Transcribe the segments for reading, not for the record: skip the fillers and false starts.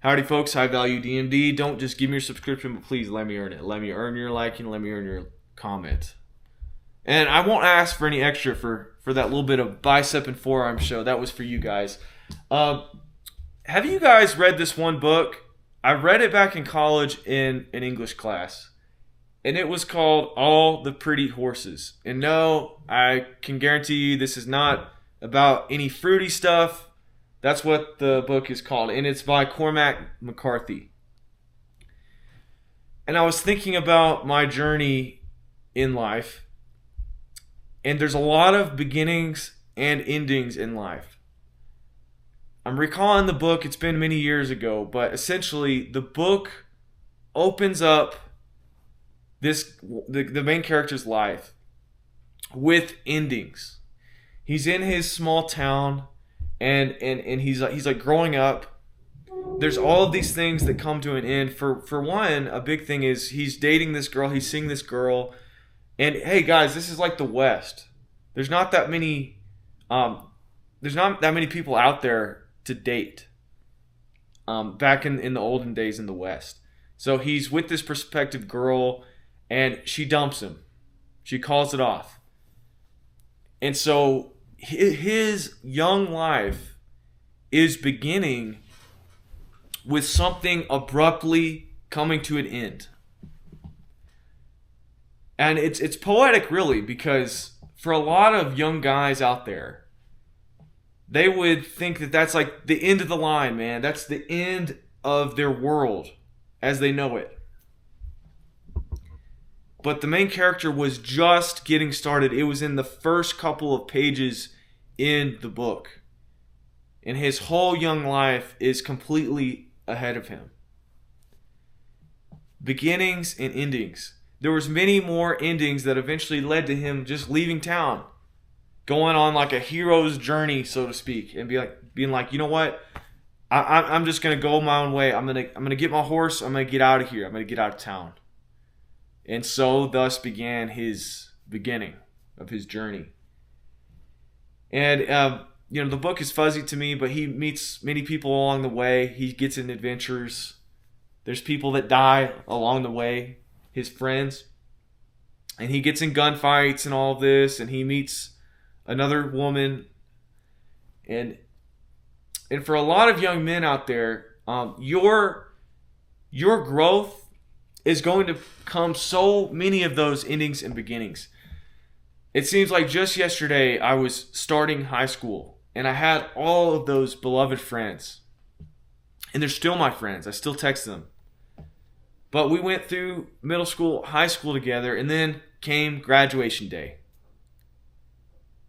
Howdy, folks. High Value DMD. Don't just give me your subscription, but please let me earn it. Let me earn your like and let me earn your comment. And I won't ask for any extra for that little bit of bicep and forearm show. That was for you guys. Have you guys read this one book? I read it back in college in an English class. And it was called All the Pretty Horses. And no, I can guarantee you this is not about any fruity stuff. That's what the book is called. And it's by Cormac McCarthy. And I was thinking about my journey in life. And there's a lot of beginnings and endings in life. I'm recalling the book. It's been many years ago. But essentially, the book opens up the main character's life with endings. He's in his small town, and he's like growing up. There's all of these things that come to an end. For one, a big thing is he's dating this girl. He's seeing this girl, and hey guys, this is like the West. There's not that many people out there to date. Back in the olden days in the West. So he's with this prospective girl, and she dumps him. She calls it off. And so his young life is beginning with something abruptly coming to an end. And it's poetic, really, because for a lot of young guys out there, they would think that that's like the end of the line, man. That's the end of their world as they know it. But the main character was just getting started. It was in the first couple of pages in the book. And his whole young life is completely ahead of him. Beginnings and endings. There was many more endings that eventually led to him just leaving town. Going on like a hero's journey, so to speak. And being like, you know what? I'm just going to go my own way. I'm gonna get my horse. I'm going to get out of here. I'm going to get out of town. And so thus began his beginning of his journey. And, the book is fuzzy to me, but he meets many people along the way. He gets in adventures. There's people that die along the way, his friends. And he gets in gunfights and all this, and he meets another woman. And for a lot of young men out there, your growth is going to come so many of those endings and beginnings. It seems like just yesterday I was starting high school and I had all of those beloved friends. And they're still my friends. I still text them. But we went through middle school, high school together, and then came graduation day.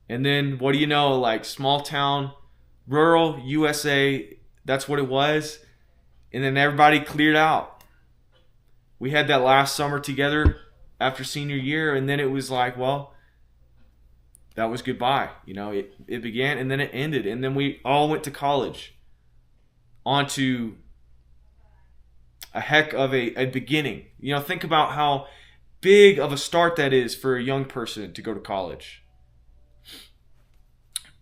And then what do you know, like small town, rural USA, that's what it was. And then everybody cleared out. We had that last summer together after senior year, and then it was like, well, that was goodbye. It began and then it ended. And then we all went to college. On to a heck of a beginning. Think about how big of a start that is for a young person to go to college.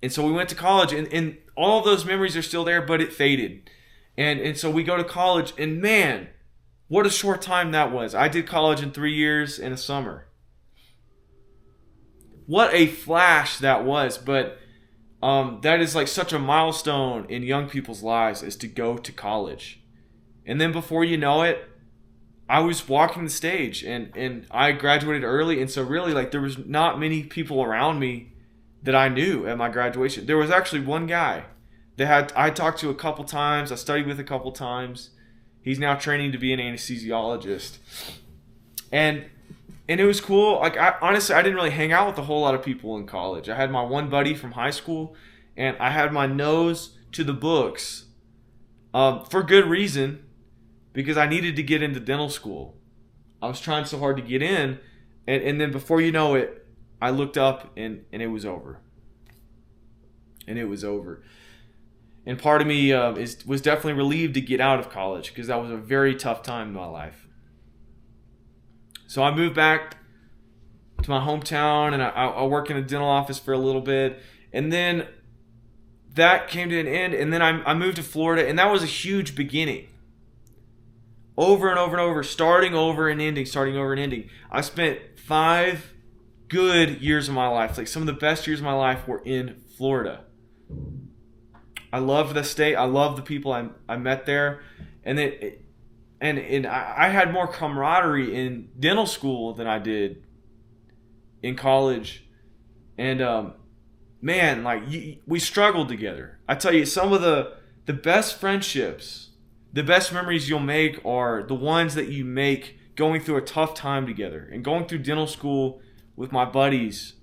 And so we went to college, and all of those memories are still there, but it faded. And so we go to college, and man, what a short time that was. I did college in 3 years and a summer. What a flash that was. But that is like such a milestone in young people's lives, is to go to college. And then before you know it, I was walking the stage, and I graduated early. And so really, like, there was not many people around me that I knew at my graduation. There was actually one guy that I talked to a couple times. I studied with a couple times. He's now training to be an anesthesiologist. And it was cool. Like, honestly, I didn't really hang out with a whole lot of people in college. I had my one buddy from high school, and I had my nose to the books for good reason, because I needed to get into dental school. I was trying so hard to get in, and then before you know it, I looked up, and it was over. And it was over. And part of me was definitely relieved to get out of college, because that was a very tough time in my life. So I moved back to my hometown, and I worked in a dental office for a little bit. And then that came to an end, and then I moved to Florida, and that was a huge beginning. over and over and over, starting over and ending. I spent 5 good years of my life, like some of the best years of my life were in Florida. I love the state. I love the people I met there. And I had more camaraderie in dental school than I did in college. And man, like we struggled together. I tell you, some of the best friendships, the best memories you'll make are the ones that you make going through a tough time together. And going through dental school with my buddies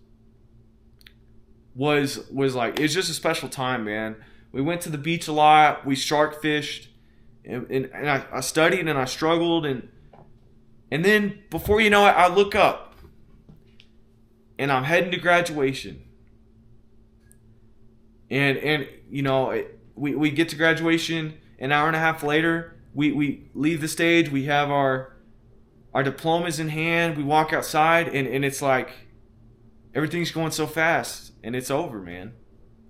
was like, it's just a special time, man. We went to the beach a lot. We shark fished, and I studied and I struggled, and then before you know it, I look up and I'm heading to graduation. And you know, we get to graduation an hour and a half later. We leave the stage. We have our diplomas in hand. We walk outside, and it's like everything's going so fast, and it's over, man.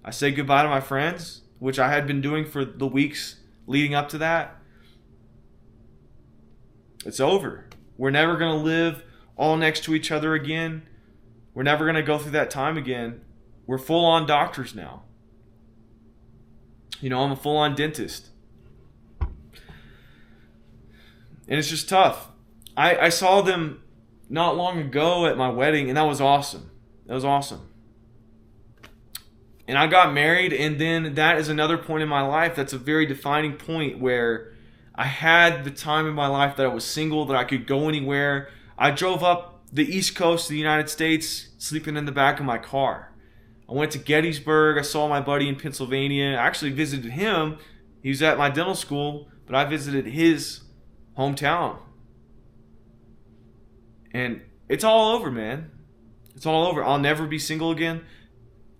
I say goodbye to my friends, which I had been doing for the weeks leading up to that. It's over. We're never going to live all next to each other again. We're never going to go through that time again. We're full-on doctors now. You know, I'm a full-on dentist. And it's just tough. I saw them not long ago at my wedding, and that was awesome. That was awesome. And I got married, and then that is another point in my life that's a very defining point where I had the time in my life that I was single, that I could go anywhere. I drove up the East Coast of the United States, sleeping in the back of my car. I went to Gettysburg. I saw my buddy in Pennsylvania. I actually visited him. He was at my dental school, but I visited his hometown. And it's all over, man. It's all over. I'll never be single again.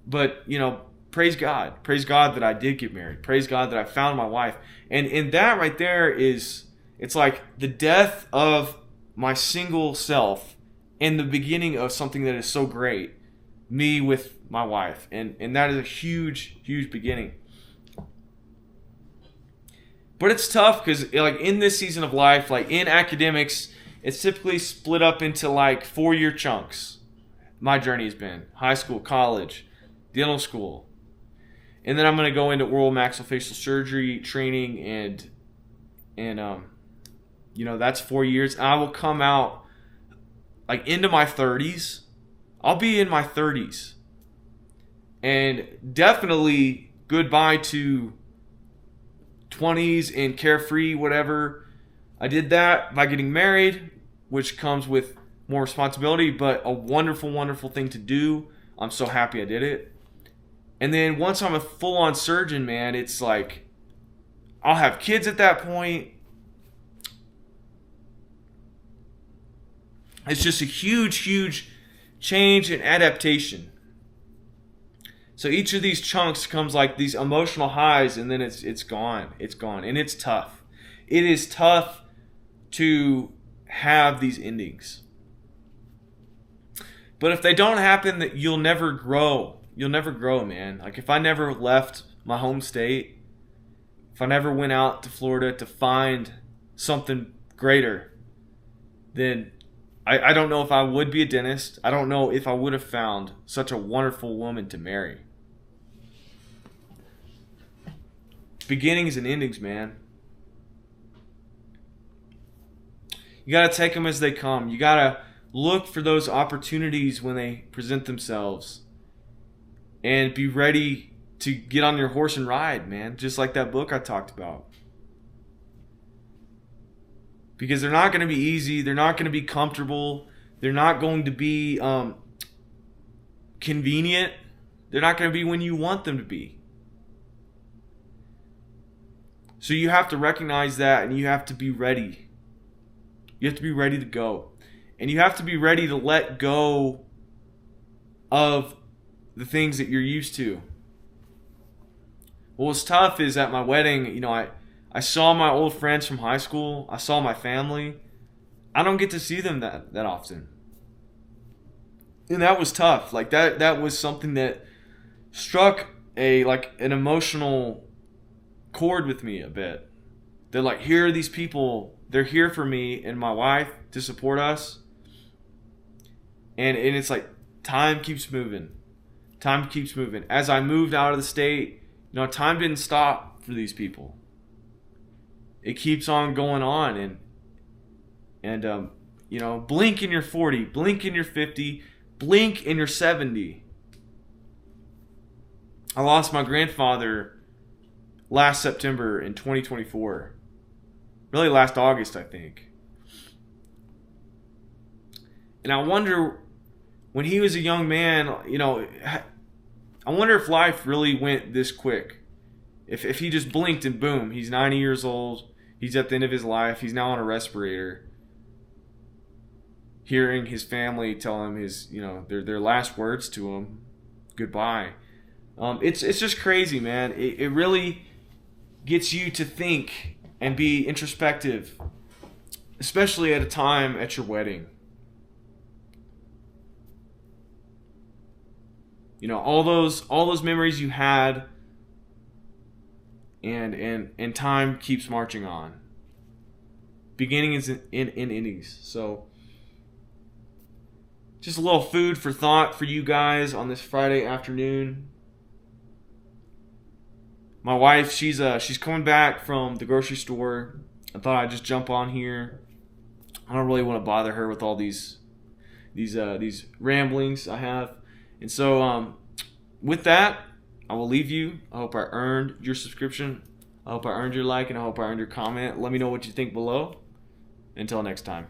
But, you know, praise God. Praise God that I did get married. Praise God that I found my wife. And that right there is, it's like the death of my single self and the beginning of something that is so great. Me with my wife. And that is a huge, huge beginning. But it's tough because, like, in this season of life, like in academics, it's typically split up into like 4-year chunks. My journey has been high school, college, dental school. And then I'm going to go into oral maxillofacial surgery training and you know, that's 4 years. And I will come out like into my 30s. I'll be in my 30s. And definitely goodbye to 20s and carefree, whatever. I did that by getting married, which comes with more responsibility, but a wonderful, wonderful thing to do. I'm so happy I did it. And then once I'm a full-on surgeon, man, it's like I'll have kids at that point. It's just a huge, huge change and adaptation. So each of these chunks comes like these emotional highs, and then it's gone. It's gone. And it's tough. It is tough to have these endings. But if they don't happen, that you'll never grow. You'll never grow, man. Like if I never left my home state, if I never went out to Florida to find something greater, then I don't know if I would be a dentist. I don't know if I would have found such a wonderful woman to marry. Beginnings and endings, man. You got to take them as they come. You got to look for those opportunities when they present themselves. And be ready to get on your horse and ride, man. Just like that book I talked about. Because they're not going to be easy. They're not going to be comfortable. They're not going to be convenient. They're not going to be when you want them to be. So you have to recognize that, and you have to be ready. You have to be ready to go. And you have to be ready to let go of the things that you're used to. What was tough is at my wedding, you know, I saw my old friends from high school. I saw my family. I don't get to see them that often. And that was tough. Like that was something that struck an emotional chord with me a bit. They're like, here are these people. They're here for me and my wife to support us. And it's like time keeps moving. Time keeps moving. As I moved out of the state, time didn't stop for these people. It keeps on going on. And blink and you're 40, blink and you're 50, blink and you're 70. I lost my grandfather last September in 2024. Really last August, I think. And I wonder, when he was a young man, I wonder if life really went this quick. If he just blinked and boom, he's 90 years old. He's at the end of his life. He's now on a respirator. Hearing his family tell him their last words to him, goodbye. It's just crazy, man. It really gets you to think and be introspective, especially at a time at your wedding. All those memories you had, and time keeps marching on. Beginning is in endings. So just a little food for thought for you guys on this Friday afternoon. My wife, she's coming back from the grocery store. I thought I'd just jump on here. I don't really want to bother her with all these ramblings I have. And so with that, I will leave you. I hope I earned your subscription. I hope I earned your like, and I hope I earned your comment. Let me know what you think below. Until next time.